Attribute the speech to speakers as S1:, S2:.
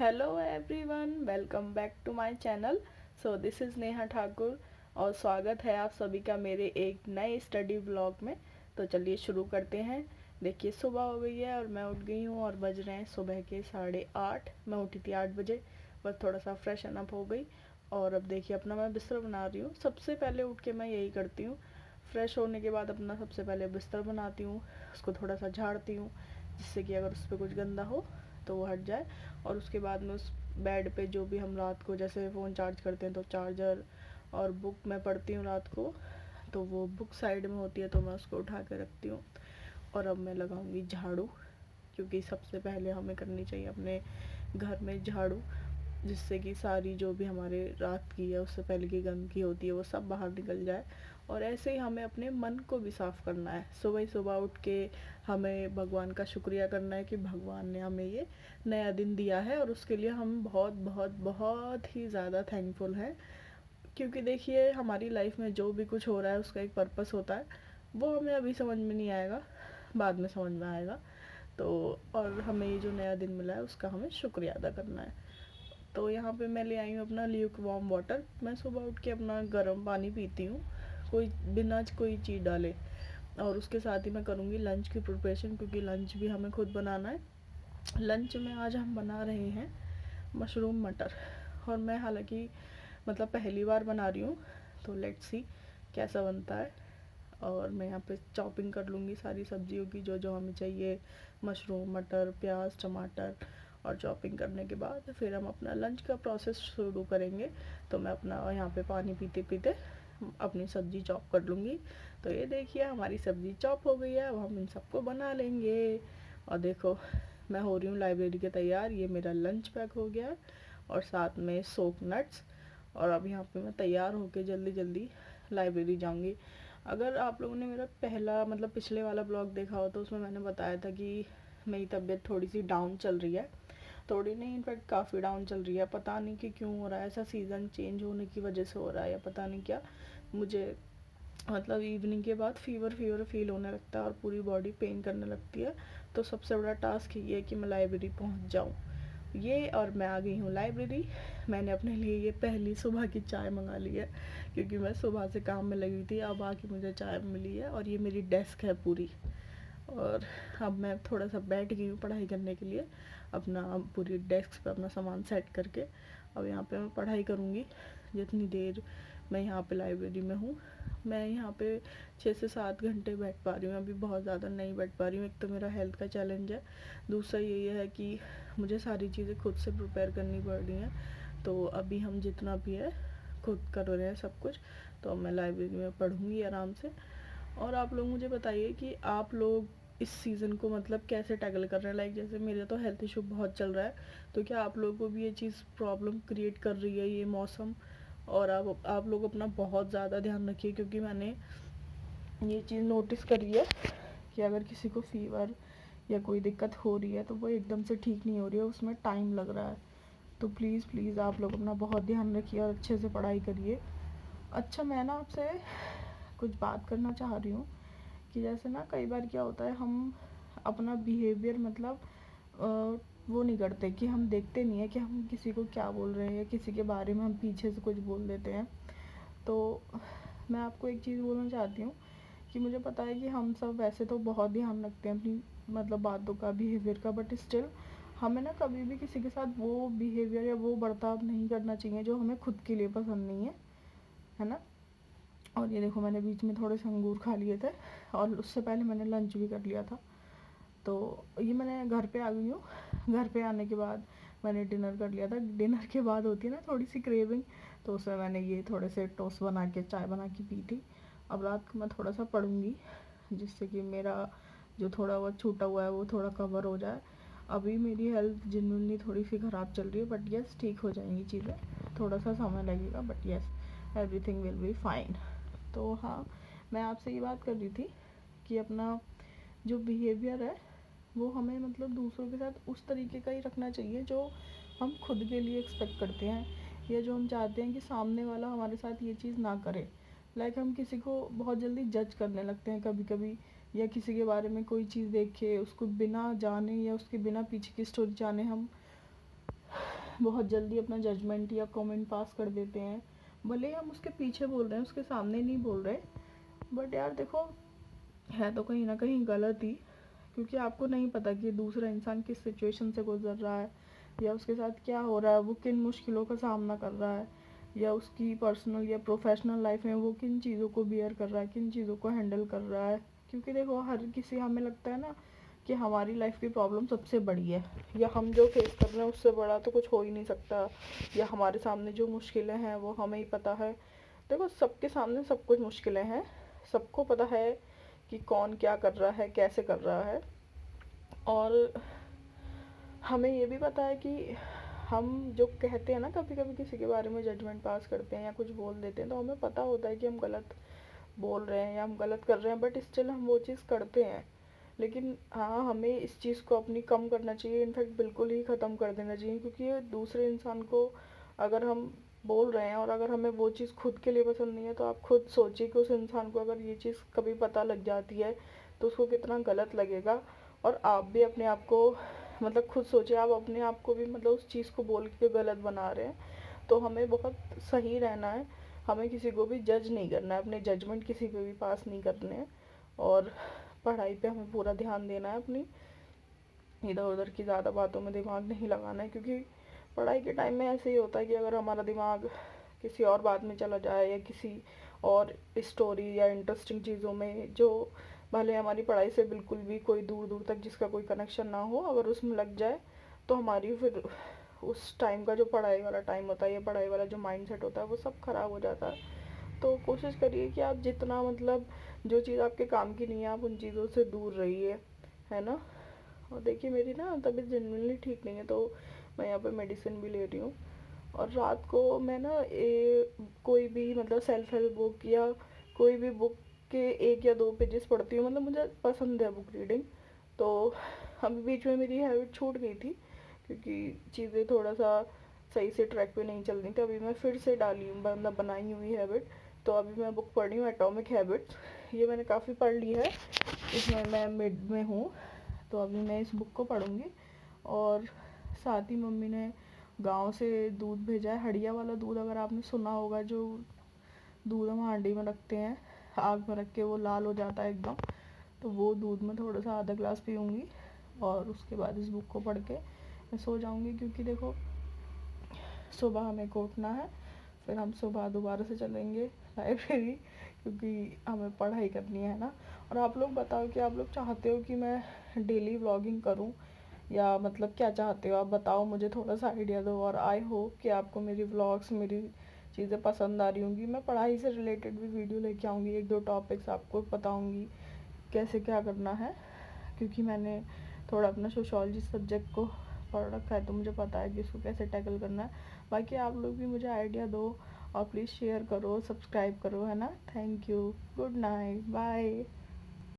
S1: Hello everyone, welcome back to my channel. So this is Neha Thakur और स्वागत है आप सभी का मेरे एक नए स्टडी ब्लॉग में। तो चलिए शुरू करते हैं। देखिए सुबह हो गई है और मैं उठ गई हूँ और बज रहे हैं सुबह के 8:30। मैं उठी थी 8 बजे, बस थोड़ा सा फ्रेशन अप हो गई और अब देखिए अपना मैं बिस्तर बना रही हूँ। सबसे पहले उठ के मैं यही करती हूँ, फ्रेश होने के बाद अपना सबसे पहले बिस्तर बनाती हूँ, उसको थोड़ा सा झाड़ती हूँ जिससे कि अगर उस पर कुछ गंदा हो तो वो हट जाए। और उसके बाद में उस बेड पे जो भी हम रात को जैसे फ़ोन चार्ज करते हैं तो चार्जर और बुक मैं पढ़ती हूँ रात को, तो वो बुक साइड में होती है तो मैं उसको उठा के रखती हूँ। और अब मैं लगाऊंगी झाड़ू, क्योंकि सबसे पहले हमें करनी चाहिए अपने घर में झाड़ू, जिससे कि सारी जो भी हमारे रात की या उससे पहले की गंदगी होती है वो सब बाहर निकल जाए। और ऐसे ही हमें अपने मन को भी साफ़ करना है। सुबह ही सुबह उठ के हमें भगवान का शुक्रिया करना है कि भगवान ने हमें ये नया दिन दिया है और उसके लिए हम बहुत बहुत बहुत ही ज़्यादा थैंकफुल हैं। क्योंकि देखिए हमारी लाइफ में जो भी कुछ हो रहा है उसका एक पर्पस होता है, वो हमें अभी समझ में नहीं आएगा, बाद में समझ में आएगा। तो और हमें ये जो नया दिन मिला है उसका हमें शुक्रिया अदा करना है। तो यहाँ पे मैं ले आई हूँ अपना ल्यूक वार्म वाटर। मैं सुबह उठ के अपना गर्म पानी पीती हूँ, कोई बिना कोई चीज़ डाले। और उसके साथ ही मैं करूँगी लंच की प्रिपरेशन, क्योंकि लंच भी हमें खुद बनाना है। लंच में आज हम बना रहे हैं मशरूम मटर। और मैं हालांकि मतलब पहली बार बना रही हूँ, तो लेट्स सी कैसा बनता है। और मैं यहाँ पे चॉपिंग कर लूँगी सारी सब्जियों की जो जो हमें चाहिए, मशरूम मटर प्याज टमाटर। और चॉपिंग करने के बाद फिर हम अपना लंच का प्रोसेस शुरू करेंगे। तो मैं अपना यहाँ पे पानी पीते पीते अपनी सब्ज़ी चॉप कर लूँगी। तो ये देखिए हमारी सब्ज़ी चॉप हो गई है, अब हम इन सबको बना लेंगे। और देखो मैं हो रही हूँ लाइब्रेरी के तैयार। ये मेरा लंच पैक हो गया और साथ में सोक नट्स। और अब यहाँ पे मैं तैयार होके जल्दी जल्दी लाइब्रेरी जाऊँगी। अगर आप लोगों ने मेरा पहला मतलब पिछले वाला ब्लॉग देखा हो तो उसमें मैंने बताया था कि मेरी तबीयत थोड़ी सी डाउन चल रही है। थोड़ी नहीं, इनफैक्ट काफ़ी डाउन चल रही है। पता नहीं कि क्यों हो रहा है ऐसा, सीज़न चेंज होने की वजह से हो रहा है या पता नहीं क्या। मुझे मतलब इवनिंग के बाद फीवर फीवर फील होने लगता है और पूरी बॉडी पेन करने लगती है। तो सबसे बड़ा टास्क ये है कि मैं लाइब्रेरी पहुंच जाऊं। ये और मैं आ गई हूँ लाइब्रेरी। मैंने अपने लिए ये पहली सुबह की चाय मंगा ली है, क्योंकि मैं सुबह से काम में लगी थी। अब आके मुझे चाय मिली है और ये मेरी डेस्क है पूरी। और अब मैं थोड़ा सा बैठ गई हूँ पढ़ाई करने के लिए, अपना पूरी डेस्क पे अपना सामान सेट करके। अब यहाँ पे मैं पढ़ाई करूँगी जितनी देर मैं यहाँ पे लाइब्रेरी में हूँ। मैं यहाँ पे 6 से 7 घंटे बैठ पा रही हूँ, अभी बहुत ज़्यादा नहीं बैठ पा रही हूँ। एक तो मेरा हेल्थ का चैलेंज है, दूसरा ये है कि मुझे सारी चीज़ें खुद से प्रिपेयर करनी पड़ रही हैं। तो अभी हम जितना भी है खुद कर रहे हैं सब कुछ। तो अब मैं लाइब्रेरी में पढ़ूँगी आराम से। और आप लोग मुझे बताइए कि आप लोग इस सीज़न को मतलब कैसे टैकल कर रहे हैं। लाइक जैसे मेरा तो हेल्थ इशू बहुत चल रहा है, तो क्या आप लोगों को भी ये चीज़ प्रॉब्लम क्रिएट कर रही है ये मौसम। और आप लोग अपना बहुत ज़्यादा ध्यान रखिए, क्योंकि मैंने ये चीज़ नोटिस करी है कि अगर किसी को फीवर या कोई दिक्कत हो रही है तो वो एकदम से ठीक नहीं हो रही है, उसमें टाइम लग रहा है। तो प्लीज़ प्लीज़ आप लोग अपना बहुत ध्यान रखिए और अच्छे से पढ़ाई करिए। अच्छा, मैं ना आपसे कुछ बात करना चाह रही हूँ कि जैसे ना कई बार क्या होता है, हम अपना बिहेवियर मतलब वो नहीं करते कि हम देखते नहीं है कि हम किसी को क्या बोल रहे हैं या किसी के बारे में हम पीछे से कुछ बोल देते हैं। तो मैं आपको एक चीज़ बोलना चाहती हूँ कि मुझे पता है कि हम सब वैसे तो बहुत ध्यान रखते हैं अपनी मतलब बातों का, बिहेवियर का, बट स्टिल हमें ना कभी भी किसी के साथ वो बिहेवियर या वो बर्ताव नहीं करना चाहिए जो हमें खुद के लिए पसंद नहीं है ना। और ये देखो मैंने बीच में थोड़े से अंगूर खा लिए थे और उससे पहले मैंने लंच भी कर लिया था। तो ये मैंने घर पे आ गई हूँ। घर पे आने के बाद मैंने डिनर कर लिया था। डिनर के बाद होती है ना थोड़ी सी क्रेविंग, तो उसमें मैंने ये थोड़े से टोस्ट बना के चाय बना के पी थी। अब रात को मैं थोड़ा सा पढ़ूँगी जिससे कि मेरा जो थोड़ा बहुत छूटा हुआ है वो थोड़ा कवर हो जाए। अभी मेरी हेल्थ जेन्युइनली थोड़ी सी ख़राब चल रही है, बट यस ठीक हो जाएंगी चीज़ें। थोड़ा सा समय लगेगा but yes everything will be fine. तो हाँ, मैं आपसे ये बात कर रही थी कि अपना जो बिहेवियर है वो हमें मतलब दूसरों के साथ उस तरीके का ही रखना चाहिए जो हम खुद के लिए एक्सपेक्ट करते हैं, या जो हम चाहते हैं कि सामने वाला हमारे साथ ये चीज़ ना करे। लाइक हम किसी को बहुत जल्दी जज करने लगते हैं कभी कभी, या किसी के बारे में कोई चीज़ देख के उसको बिना जाने या उसके बिना पीछे की स्टोरी जाने हम बहुत जल्दी अपना जजमेंट या कमेंट पास कर देते हैं, भले ही हम उसके पीछे बोल रहे हैं, उसके सामने नहीं बोल रहे, बट यार देखो है तो कहीं ना कहीं गलत ही, क्योंकि आपको नहीं पता कि दूसरा इंसान किस सिचुएशन से गुजर रहा है, या उसके साथ क्या हो रहा है, वो किन मुश्किलों का सामना कर रहा है, या उसकी पर्सनल या प्रोफेशनल लाइफ में वो किन चीज़ों को बियर कर रहा है, किन चीज़ों को हैंडल कर रहा है। क्योंकि देखो हर किसी, हमें लगता है ना कि हमारी लाइफ की प्रॉब्लम सबसे बड़ी है, या हम जो फेस कर रहे हैं उससे बड़ा तो कुछ हो ही नहीं सकता, या हमारे सामने जो मुश्किलें हैं वो हमें ही पता है। देखो सबके सामने सब कुछ मुश्किलें हैं, सबको पता है कि कौन क्या कर रहा है, कैसे कर रहा है, और हमें ये भी पता है कि हम जो कहते हैं ना, कभी कभी किसी के बारे में जजमेंट पास करते हैं या कुछ बोल देते हैं, तो हमें पता होता है कि हम गलत बोल रहे हैं या हम गलत कर रहे हैं, बट स्टिल हम वो चीज़ करते हैं। लेकिन हाँ, हमें इस चीज़ को अपनी कम करना चाहिए, इनफैक्ट बिल्कुल ही ख़त्म कर देना चाहिए, क्योंकि ये दूसरे इंसान को अगर हम बोल रहे हैं और अगर हमें वो चीज़ खुद के लिए पसंद नहीं है, तो आप खुद सोचिए कि उस इंसान को अगर ये चीज़ कभी पता लग जाती है तो उसको कितना गलत लगेगा। और आप भी अपने आप को मतलब खुद सोचिए, आप अपने आप को भी मतलब उस चीज़ को बोल के गलत बना रहे हैं। तो हमें बहुत सही रहना है, हमें किसी को भी जज नहीं करना है, अपने जजमेंट किसी पे भी पास नहीं करने हैं, और पढ़ाई पे हमें पूरा ध्यान देना है अपनी, इधर उधर की ज़्यादा बातों में दिमाग नहीं लगाना है। क्योंकि पढ़ाई के टाइम में ऐसे ही होता है कि अगर हमारा दिमाग किसी और बात में चला जाए, या किसी और स्टोरी या इंटरेस्टिंग चीज़ों में, जो भले हमारी पढ़ाई से बिल्कुल भी कोई दूर दूर तक जिसका कोई कनेक्शन ना हो, अगर उसमें लग जाए, तो हमारी फिर उस टाइम का जो पढ़ाई वाला टाइम होता है या पढ़ाई वाला जो माइंडसेट होता है वो सब ख़राब हो जाता है। तो कोशिश करिए कि आप जितना मतलब जो चीज़ आपके काम की नहीं है, आप उन चीज़ों से दूर रहिए, है ना। और देखिए मेरी ना तबीयत जनरली ठीक नहीं है, तो मैं यहाँ पे मेडिसिन भी ले रही हूँ। और रात को मैं ना कोई भी मतलब सेल्फ हेल्प बुक या कोई भी बुक के 1 या 2 पेजेस पढ़ती हूँ, मतलब मुझे पसंद है बुक रीडिंग। तो अभी बीच में मेरी हैबिट छूट गई थी, क्योंकि चीज़ें थोड़ा सा सही से ट्रैक पे नहीं चल रही थी। अभी मैं फिर से डाली हूँ, मतलब बनाई हुई हैबिट। तो अभी मैं बुक पढ़ रही हूँ एटॉमिक हैबिट्स, ये मैंने काफ़ी पढ़ ली है, इसमें मैं मिड में हूँ। तो अभी मैं इस बुक को पढ़ूँगी। और साथ ही मम्मी ने गांव से दूध भेजा है, हड़िया वाला दूध, अगर आपने सुना होगा, जो दूध हम हांडी में रखते हैं, आग में रख के वो लाल हो जाता है एकदम, तो वो दूध में थोड़ा सा आधा ग्लास पीऊँगी, और उसके बाद इस बुक को पढ़ के मैं सो जाऊँगी। क्योंकि देखो सुबह हमें को उठना है, फिर हम सुबह दोबारा से चलेंगे लाइब्रेरी, क्योंकि हमें पढ़ाई करनी है ना। और आप लोग बताओ कि आप लोग चाहते हो कि मैं डेली व्लॉगिंग करूं, या मतलब क्या चाहते हो आप बताओ, मुझे थोड़ा सा आइडिया दो। और आई होप कि आपको मेरी व्लॉग्स, मेरी चीज़ें पसंद आ रही होंगी। मैं पढ़ाई से रिलेटेड भी वीडियो लेके आऊँगी, 1-2 टॉपिक्स आपको बताऊँगी कैसे क्या करना है, क्योंकि मैंने थोड़ा अपना सोशोलॉजी सब्जेक्ट को पढ़ रखा है, तो मुझे पता है कि इसको कैसे टैकल करना है। बाकी आप लोग भी मुझे आइडिया दो, और प्लीज़ शेयर करो, सब्सक्राइब करो, है ना। Thank you, good night, bye.